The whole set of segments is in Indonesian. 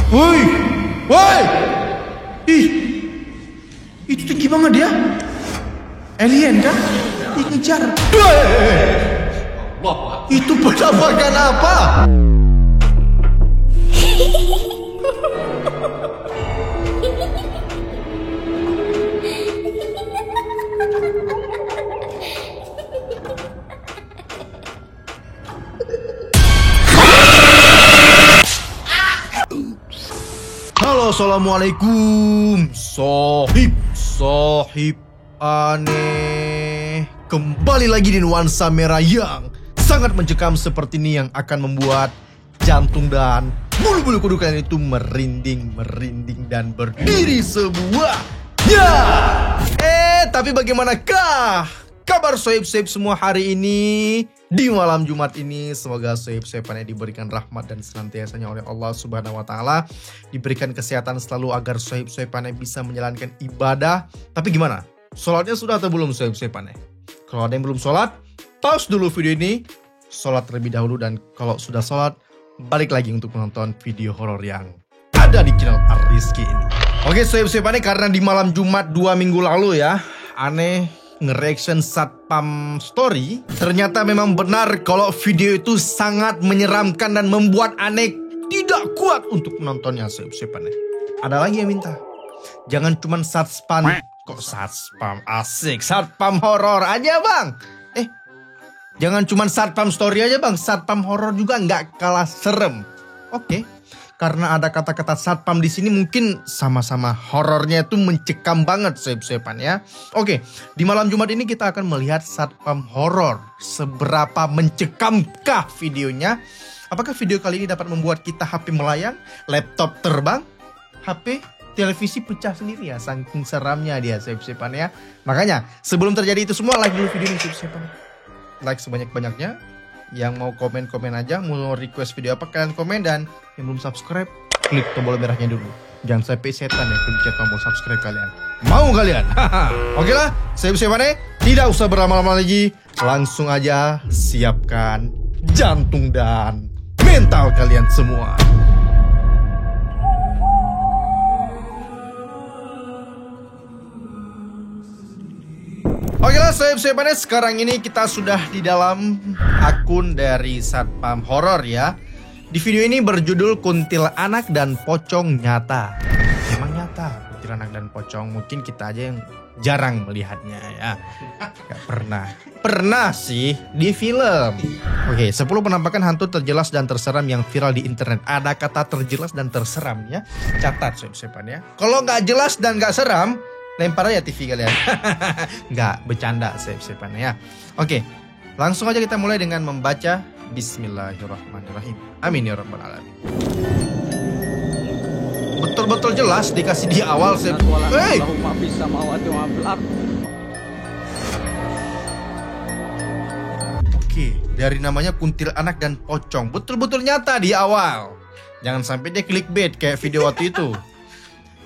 Woi, woi, ih, itu tinggi banget dia. Alien kan? Ih, ngejar. Itu penampakan apa? Halo, assalamualaikum, sohib aneh. Kembali lagi di nuansa merah yang sangat mencekam seperti ini, yang akan membuat jantung dan bulu-bulu kudu kalian itu merinding dan berdiri semuanya. Tapi bagaimanakah kabar sohib-sohib semua hari ini? Di malam Jumat ini, semoga sohib-sohib aneh diberikan rahmat dan senantiasanya oleh Allah Subhanahu wa Ta'ala, diberikan kesehatan selalu agar sohib-sohib aneh bisa menjalankan ibadah. Tapi gimana? Sholatnya sudah atau belum sohib-sohib aneh? Kalau ada yang belum sholat, pause dulu video ini, sholat terlebih dahulu, dan kalau sudah sholat, balik lagi untuk menonton video horor yang ada di channel Rizky ini. Oke sohib-sohib aneh, karena di malam Jumat 2 minggu lalu ya, aneh nge-reaction Satpam Story. Ternyata memang benar kalau video itu sangat menyeramkan dan membuat aneh tidak kuat untuk menontonnya sohib-sohib aneh. Ada lagi yang minta, jangan cuman Satpam, kok Satpam asik, Satpam horor aja bang. Jangan cuman Satpam Story aja bang, Satpam horor juga nggak kalah serem. Oke. Karena ada kata-kata Satpam di sini, mungkin sama-sama horornya itu mencekam banget sohib-sohib aneh ya. Oke, di malam Jumat ini kita akan melihat Satpam horor. Seberapa mencekamkah videonya? Apakah video kali ini dapat membuat kita HP melayang, laptop terbang, HP, televisi pecah sendiri ya? Saking seramnya dia sohib-sohib aneh ya. Makanya sebelum terjadi itu semua, like dulu video ini sohib-sohib aneh. Like sebanyak-banyaknya. Yang mau komen-komen aja, mau request video apa kalian komen, dan yang belum subscribe, klik tombol merahnya dulu. Jangan sampai setan yang pencet tombol subscribe kalian. Mau kalian? Oke lah, sohib-sohib aneh, tidak usah berlama-lama lagi, langsung aja siapkan jantung dan mental kalian semua. Oke lah sohib-sohib aneh, sekarang ini kita sudah di dalam akun dari Satpam horor ya. Di video ini berjudul Kuntilanak dan Pocong Nyata. Memang nyata kuntilanak dan pocong, mungkin kita aja yang jarang melihatnya ya. Gak pernah sih di film. Oke, 10 penampakan hantu terjelas dan terseram yang viral di internet. Ada kata terjelas dan terseram ya. Catat sohib-sohib aneh ya. Kalau nggak jelas dan nggak seram, lempar aja TV kalian. Nggak, bercanda sohib-sohib aneh ya. Oke, langsung aja kita mulai dengan membaca Bismillahirrahmanirrahim. Amin ya rabbal alamin. Betul-betul jelas dikasih di awal. Hey! Oke, dari namanya Kuntilanak dan Pocong, betul-betul nyata di awal. Jangan sampai dia clickbait kayak video waktu itu.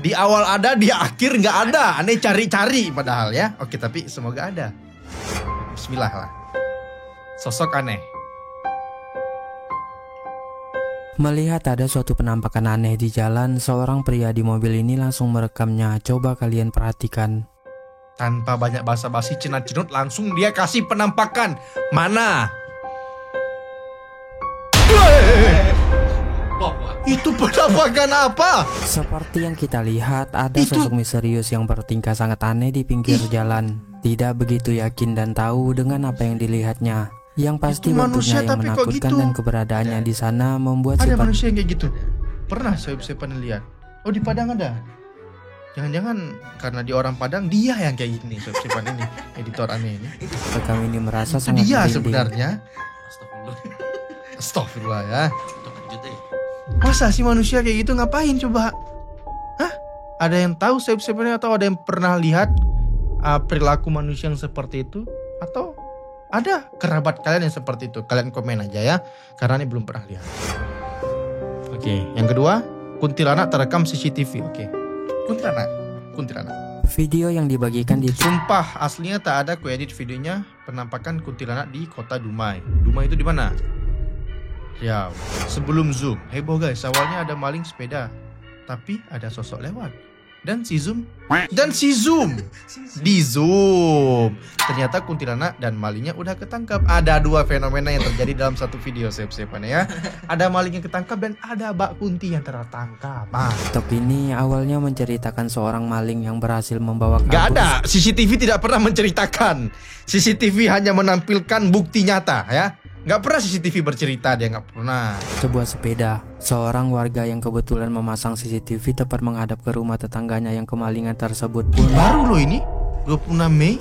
Di awal ada, di akhir nggak ada. Aneh cari-cari padahal ya. Oke, tapi semoga ada. Bismillah lah. Sosok aneh. Melihat ada suatu penampakan aneh di jalan, seorang pria di mobil ini langsung merekamnya. Coba kalian perhatikan. Tanpa banyak basa-basi cenat-cenut, langsung dia kasih penampakan. Mana? Itu penampakan apa? Seperti yang kita lihat, ada sosok misterius yang bertingkah sangat aneh di pinggir jalan. Tidak begitu yakin dan tahu dengan apa yang dilihatnya. Yang pasti bentuknya yang menakutkan dan keberadaannya di sana membuat ada manusia yang kayak gitu. Pernah sohib-sohib aneh lihat? Oh, di Padang ada. Jangan-jangan karena di orang Padang dia yang kayak gini sohib-sohib aneh ini, editor aneh ini. Kami ini merasa itu sangat dia merinding. Sebenarnya. Astagfirullah ya. Masa sih manusia kayak gitu, ngapain coba? Hah? Ada yang tahu sohib-sohib aneh, atau ada yang pernah lihat perilaku manusia yang seperti itu? Atau ada kerabat kalian yang seperti itu? Kalian komen aja ya, karena ini belum pernah lihat. Oke, yang kedua, kuntilanak terekam CCTV. Oke, kuntilanak. Video yang dibagikan di Sumpah aslinya tak ada kuedit videonya penampakan kuntilanak di kota Dumai. Dumai itu di mana? Ya, sebelum Zoom. Heboh guys, awalnya ada maling sepeda. tapi ada sosok lewat. Dan si Zoom di zoom. Ternyata kuntilanak dan malingnya udah ketangkap. Ada dua fenomena yang terjadi dalam satu video, sep-sepan ya. Ada maling yang ketangkap dan ada Mbak Kunti yang tertangkap. TikTok ini awalnya menceritakan seorang maling yang berhasil membawa kabur. Gak ada, CCTV tidak pernah menceritakan. CCTV hanya menampilkan bukti nyata ya. Gak pernah CCTV bercerita, dia gak pernah. Sebuah sepeda. Seorang warga yang kebetulan memasang CCTV tepat menghadap ke rumah tetangganya yang kemalingan tersebut pun baru loh ini 26 Mei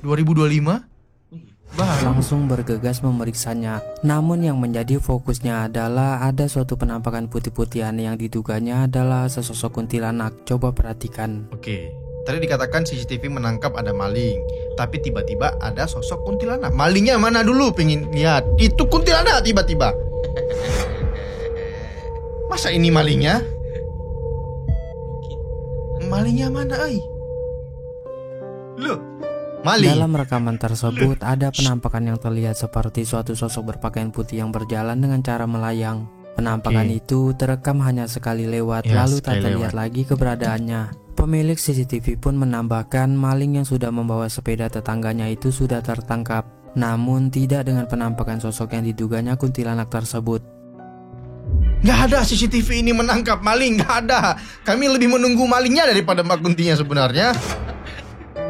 2025 baru langsung bergegas memeriksanya. Namun yang menjadi fokusnya adalah ada suatu penampakan putih-putih aneh yang diduganya adalah sesosok kuntilanak. Coba perhatikan. Oke, tadi dikatakan CCTV menangkap ada maling, tapi tiba-tiba ada sosok kuntilanak. Malingnya mana dulu, pengen lihat. Itu kuntilanak tiba-tiba. Masa ini malingnya? Malingnya mana, ay? Loh, maling. Dalam rekaman tersebut ada penampakan yang terlihat seperti suatu sosok berpakaian putih yang berjalan dengan cara melayang. Penampakan itu terekam hanya sekali lewat, lalu tak terlihat lagi keberadaannya. Pemilik CCTV pun menambahkan maling yang sudah membawa sepeda tetangganya itu sudah tertangkap, namun tidak dengan penampakan sosok yang diduganya kuntilanak tersebut. Gak ada CCTV ini menangkap maling, gak ada. Kami lebih menunggu malingnya daripada Mbak Kuntinya sebenarnya.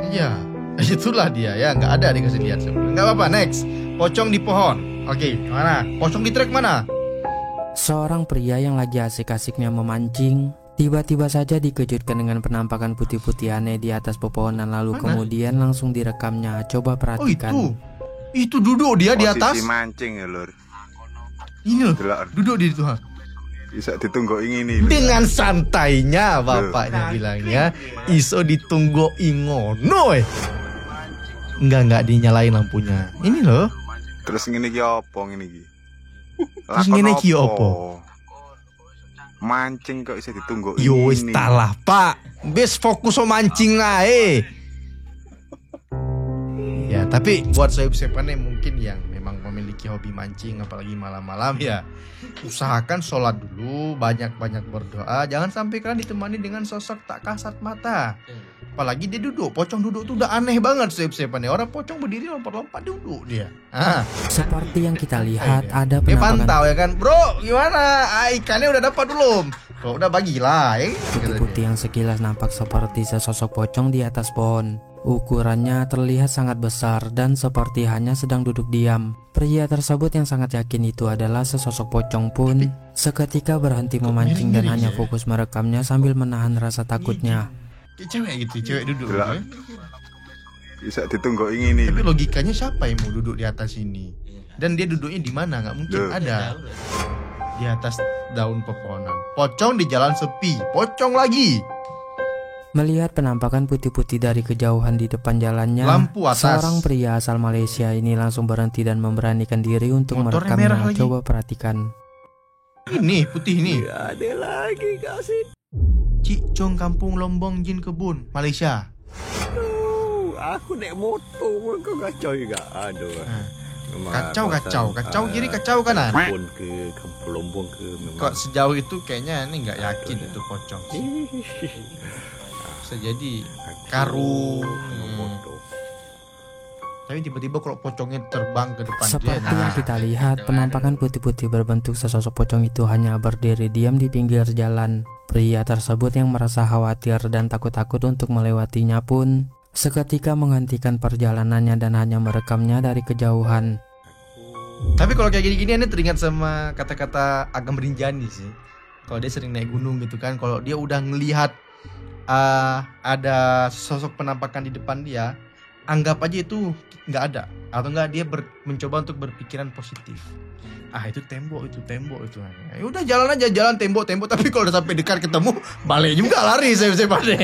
Iya, itulah dia ya, gak ada dikasih lihat sebenarnya. Gak apa-apa, next. Pocong di pohon. Oke, mana? Pocong di trek mana? Seorang pria yang lagi asik-asiknya memancing tiba-tiba saja dikejutkan dengan penampakan putih-putih aneh di atas pepohonan, lalu kemudian langsung direkamnya. Coba perhatikan. Oh itu duduk dia di atas. Posisi mancing ya lur. Ini loh, duduk di situ. Bisa ditunggu ini. Dengan santainya bapaknya bilangnya iso ditunggu ingono. Enggak dinyalain lampunya. Ini loh. Terus ngene iki opo ngene iki? Terus ngene iki opo? Mancing kok bisa ditunggu ini. Yo wis talah, Pak. Wis fokus mancing ae. Ya, tapi buat sayup-sayupannya mungkin yang memang memiliki hobi mancing apalagi malam-malam ya, usahakan sholat dulu, banyak-banyak berdoa, jangan sampai kalian ditemani dengan sosok tak kasat mata. Apalagi dia duduk, pocong duduk tuh udah aneh banget sayup-sayupannya. Orang pocong berdiri lompat-lompat duduk dia. Seperti yang kita lihat ada penampakan pantau ya kan, bro, gimana? Ikannya udah dapat belum? Kalau udah bagilah ya. Putih-putih yang sekilas nampak seperti sesosok pocong di atas pohon. Ukurannya terlihat sangat besar dan seperti hanya sedang duduk diam. Pria tersebut yang sangat yakin itu adalah sesosok pocong pun seketika berhenti memancing dan hanya fokus merekamnya sambil menahan rasa takutnya. Kayak cewek gitu, cewek duduk. Bisa ditunggu ini. Tapi logikanya siapa yang mau duduk di atas ini? Dan dia duduknya di mana? Nggak mungkin ada. Di atas daun pepohonan. Pocong di jalan sepi. Pocong lagi. Melihat penampakan putih-putih dari kejauhan di depan jalannya, seorang pria asal Malaysia ini langsung berhenti dan memberanikan diri untuk merekamnya. Coba perhatikan. Ini putih ini. Ada lagi kasih. Cikcong Kampung Lombong Jin Kebun, Malaysia. Aku naik motor kau kacau juga. Aduh. Kacau kiri kacau kanan. Kampung ke Kampung Lombong ke memang. Kok sejauh itu kayaknya ini nggak yakin itu pocong sih. Bisa jadi karung. Tapi tiba-tiba kalau pocongnya terbang ke depan seperti yang kita lihat, penampakan putih-putih berbentuk sesosok pocong itu hanya berdiri diam di pinggir jalan. Pria tersebut yang merasa khawatir dan takut-takut untuk melewatinya pun seketika menghentikan perjalanannya dan hanya merekamnya dari kejauhan. Tapi kalau kayak gini-gini ini teringat sama kata-kata Agam Rinjani sih. Kalau dia sering naik gunung gitu kan, kalau dia udah ngelihat ada sosok penampakan di depan dia, anggap aja itu nggak ada, atau nggak dia mencoba untuk berpikiran positif. Itu tembok itu. Ya udah jalan aja, jalan tembok. Tapi kalau udah sampai dekat ketemu, balik juga lari saya pada.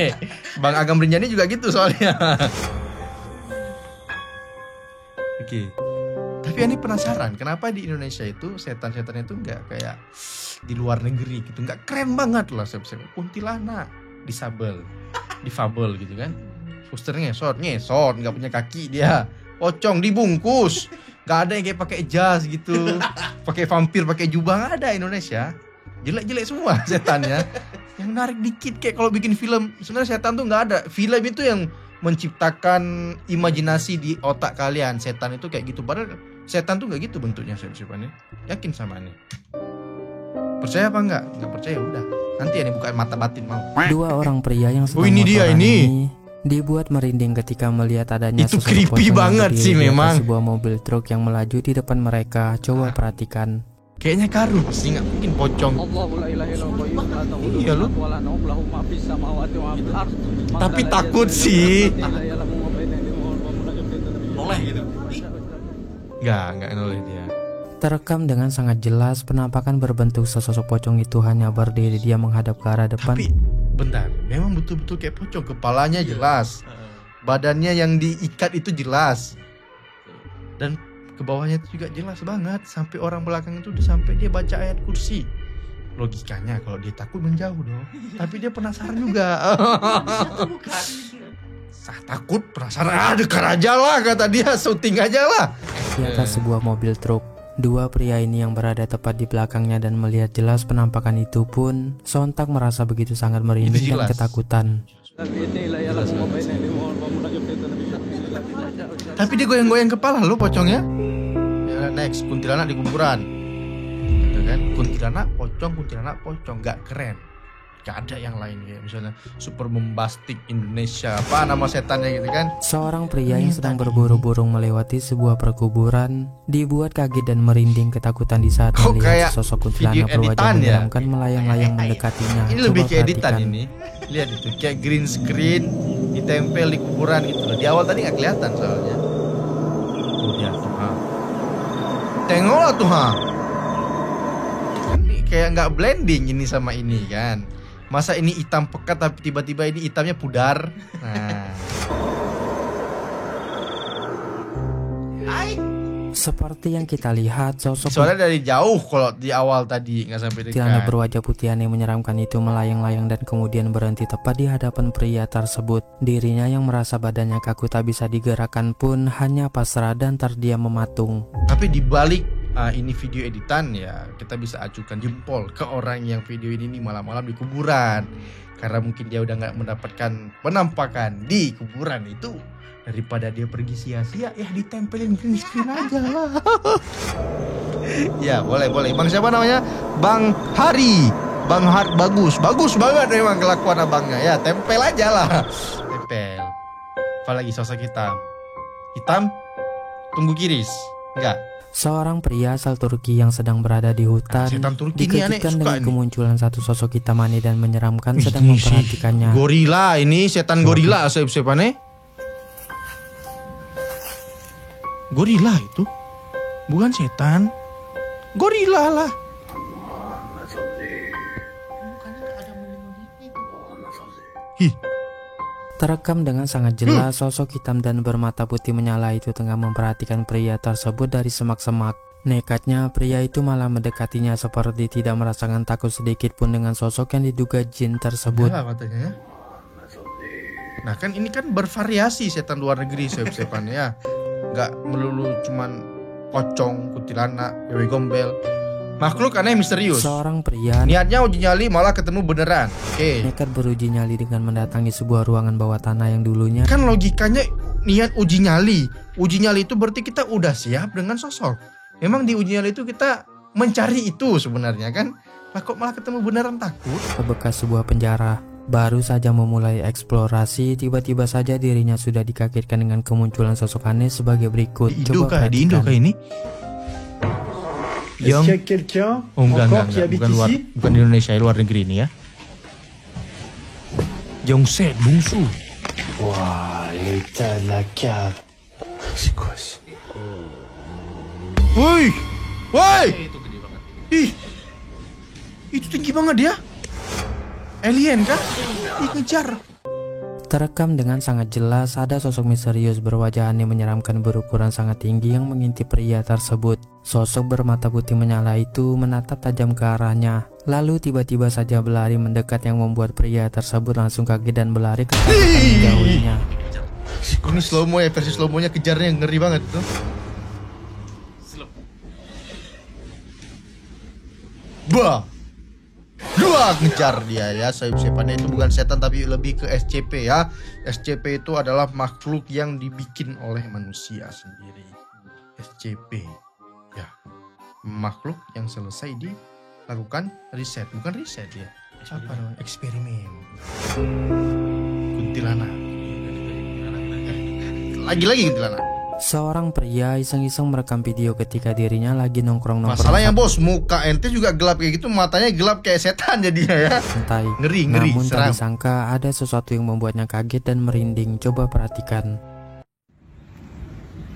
Bang Agam Rinjani juga gitu soalnya. Oke. Tapi ini penasaran, kenapa di Indonesia itu setan-setannya itu nggak kayak di luar negeri gitu, nggak keren banget lah kuntilanak, difabel gitu kan. Suster ngesot, nggak punya kaki dia. Pocong dibungkus, nggak ada yang kayak pakai jas gitu, pakai vampir, pakai jubah, nggak ada Indonesia. Jelek-jelek semua setannya. Yang menarik dikit kayak kalau bikin film. Sebenarnya setan tuh nggak ada. Film itu yang menciptakan imajinasi di otak kalian. Setan itu kayak gitu. Padahal setan tuh nggak gitu bentuknya siapa-siapanya. Yakin sama ini? Percaya apa enggak? Nggak percaya udah. Nanti ini bukan mata batin mau. Dua orang pria yang sedang ini dia motoran ini. Dibuat merinding ketika melihat adanya Itu sosok creepy pocong yang banget berdiri sih di atas memang. sebuah mobil truk yang melaju di depan mereka. Coba perhatikan. Kayaknya karung sih, nggak mungkin pocong. Iya lu. Tapi takut sih. Boleh gitu. Nggak noleh dia. Terekam dengan sangat jelas penampakan berbentuk sesosok pocong itu hanya berdiri dia menghadap ke arah depan. Tapi bentar, memang betul-betul kayak pocong. Kepalanya jelas, badannya yang diikat itu jelas, dan ke bawahnya itu juga jelas banget. Sampai orang belakang itu udah sampai dia baca ayat kursi. Logikanya kalau dia takut menjauh dong. Tapi dia penasaran juga. Takut, penasaran, dekat aja lah kata dia, syuting aja lah. Di atas sebuah mobil truk, dua pria ini yang berada tepat di belakangnya dan melihat jelas penampakan itu pun sontak merasa begitu sangat merinding dan ketakutan. Tapi dia goyang-goyang kepala lo pocongnya. Ya, next, kuntilanak di kuburan. Gitu kan? Kuntilanak pocong, nggak keren. Gak ada yang lain kayak misalnya super bombastic Indonesia, apa nama setannya gitu kan. Seorang pria yang sedang berburu-buru melewati sebuah perkuburan dibuat kaget dan merinding ketakutan di saat melihat sosok kuntilanak berwajah menyeramkan melayang-layang mendekatinya. Ini lebih kayak editan ini. Lihat itu kayak green screen ditempel di kuburan gitu loh. Di awal tadi nggak kelihatan soalnya. Tuh dia tuh, tengoklah tuh Ini kayak nggak blending ini sama ini kan. Masa ini hitam pekat tapi tiba-tiba ini hitamnya pudar. Nah. Seperti yang kita lihat, sosok soalnya dari jauh kalau di awal tadi nggak sampai dekat. kuntilanak berwajah putih aneh menyeramkan itu melayang-layang dan kemudian berhenti tepat di hadapan pria tersebut. Dirinya yang merasa badannya kaku tak bisa digerakkan pun hanya pasrah dan terdiam mematung. Tapi dibalik ini video editan ya, kita bisa acukan jempol ke orang yang video ini malam-malam di kuburan. Karena mungkin dia udah nggak mendapatkan penampakan di kuburan itu. Daripada dia pergi sia-sia, ya ditempelin green screen aja lah. Ya boleh. Bang siapa namanya? Bang Hari. Bagus banget memang kelakuan abangnya. Ya tempel aja lah. Tempel. Apalagi sosok hitam. Tunggu kiris. Enggak. Seorang pria asal Turki yang sedang berada di hutan dikejutkan dengan kemunculan satu sosok hitam aneh dan menyeramkan sedang memperhatikannya. Gorila ini, setan gorila siapa nih? Gorila itu bukan setan, gorila lah. Terekam dengan sangat jelas sosok hitam dan bermata putih menyala itu tengah memperhatikan pria tersebut dari semak-semak. Nekatnya pria itu malah mendekatinya seperti tidak merasakan takut sedikit pun dengan sosok yang diduga jin tersebut. Nah kan ini kan bervariasi setan luar negeri sepannya ya. Nggak melulu cuman pocong, kuntilanak, wewe gombel. Makhluk aneh misterius. Seorang pria niatnya uji nyali malah ketemu beneran. Oke. Nekat beruji nyali dengan mendatangi sebuah ruangan bawah tanah yang dulunya. Kan logikanya niat uji nyali. Uji nyali itu berarti kita udah siap dengan sosok. Memang di uji nyali itu kita mencari itu sebenarnya kan. Lah kok malah ketemu beneran takut? Ke bekas sebuah penjara. Baru saja memulai eksplorasi, tiba-tiba saja dirinya sudah dikagetkan dengan kemunculan sosok aneh sebagai berikut. Coba di Indo kah ini? Oh enggak, bukan di Indonesia, luar negeri ini ya. Yongset bungsu. Wah, l'état de la cave. C'est quoi ça? Woi. Itu gede banget. Ih. Itu tinggi banget dia. Alien kan? Dikejar. Terekam dengan sangat jelas ada sosok misterius berwajah aneh menyeramkan berukuran sangat tinggi yang mengintip pria tersebut. Sosok bermata putih menyala itu menatap tajam ke arahnya. Lalu tiba-tiba saja berlari mendekat yang membuat pria tersebut langsung kaget dan berlari ke arah menjauhinya. Ini slow mo ya, versi slow mo nya kejarnya ngeri banget tuh. Bah. Dua, ngejar dia ya. Sayup-sayupannya itu bukan setan tapi lebih ke SCP ya. SCP itu adalah makhluk yang dibikin oleh manusia sendiri. SCP ya, makhluk yang selesai dilakukan riset. Bukan riset ya, apa namanya, eksperimen. Kuntilanak. Lagi-lagi kuntilanak. Seorang pria iseng-iseng merekam video ketika dirinya lagi nongkrong-nongkrong. Masalahnya bos, muka ente juga gelap kayak gitu, matanya gelap kayak setan jadinya ya. Santai. Ngeri, Namun seram. tak disangka ada sesuatu yang membuatnya kaget dan merinding. Coba perhatikan.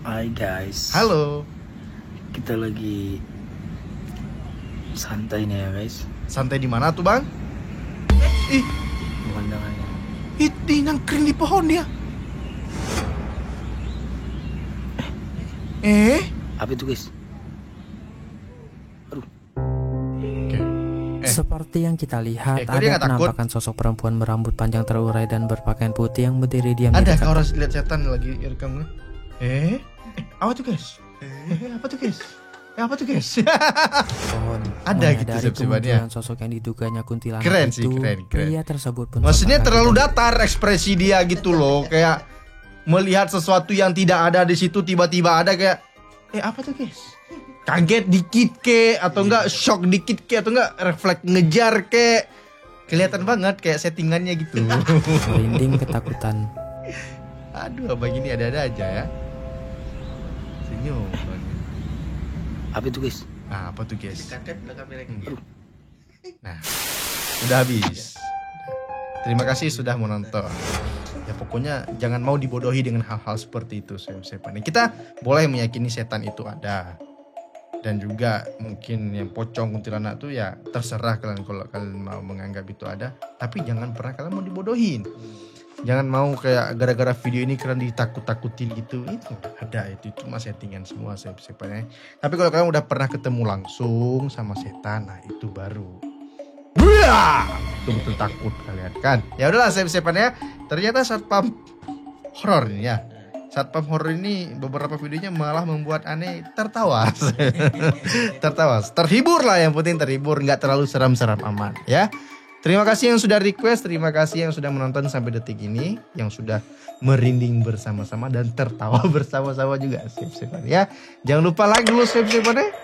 Hai guys, Halo. kita lagi santai nih ya guys, Santai di mana tuh bang? Ih, pemandangannya. itu nangkring di pohon dia. Apa itu guys? Oke. Seperti yang kita lihat, kok dia ada nggak takut? penampakan sosok perempuan berambut panjang terurai dan berpakaian putih yang berdiri diam di Ada dekat kau harus lihat setan lagi rekamnya. Apa tuh guys? Apa tuh guys? Apa tuh guys? pohon. Ada gitu Menyadari sep-sepannya. kemungkinan sosok yang diduganya kuntilanak Keren sih, itu, keren. pria tersebut pun Maksudnya sontak terlalu kaget. datar ekspresi dia gitu loh, kayak melihat sesuatu yang tidak ada di situ tiba-tiba ada kayak apa tuh guys? Kaget dikit ke atau enggak shock dikit ke atau enggak refleks ngejar ke. Kelihatan banget kayak settingannya gitu. Merinding ketakutan. Aduh, abang ini ada-ada aja ya. Senyum. Apa itu guys? Apa tuh guys? Nah, udah habis. Terima kasih sudah menonton. Ya pokoknya jangan mau dibodohi dengan hal-hal seperti itu. Kita boleh meyakini setan itu ada. Dan juga mungkin yang pocong kuntilanak tuh ya terserah kalian kalau kalian mau menganggap itu ada. Tapi jangan pernah kalian mau dibodohin. Jangan mau kayak gara-gara video ini kalian ditakut-takutin gitu. Itu ada, itu cuma settingan semua sepannya. Tapi kalau kalian udah pernah ketemu langsung sama setan, nah itu baru betul-betul takut kalian kan. Ya udahlah sepannya. Ternyata satpam horor ini ya. Satpam horor ini beberapa videonya malah membuat aneh tertawa. Tertawa, terhibur lah, yang penting terhibur, nggak terlalu seram-seram, aman ya. Terima kasih yang sudah request, terima kasih yang sudah menonton sampai detik ini, yang sudah merinding bersama-sama dan tertawa bersama-sama juga. Sip-sipan ya. Jangan lupa like dulu sip-sipannya.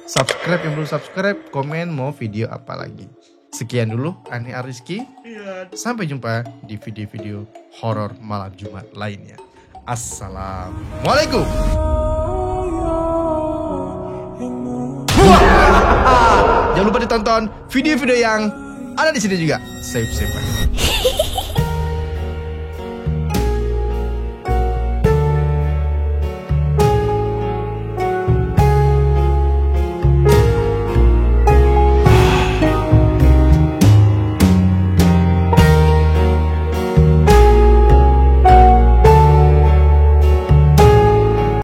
Subscribe yang belum subscribe, komen mau video apa lagi. Sekian dulu Aneh Ariski. Sampai jumpa di video-video horor malam Jumat lainnya. Assalamualaikum. Jangan lupa ditonton video-video yang ada di sini juga. Safe.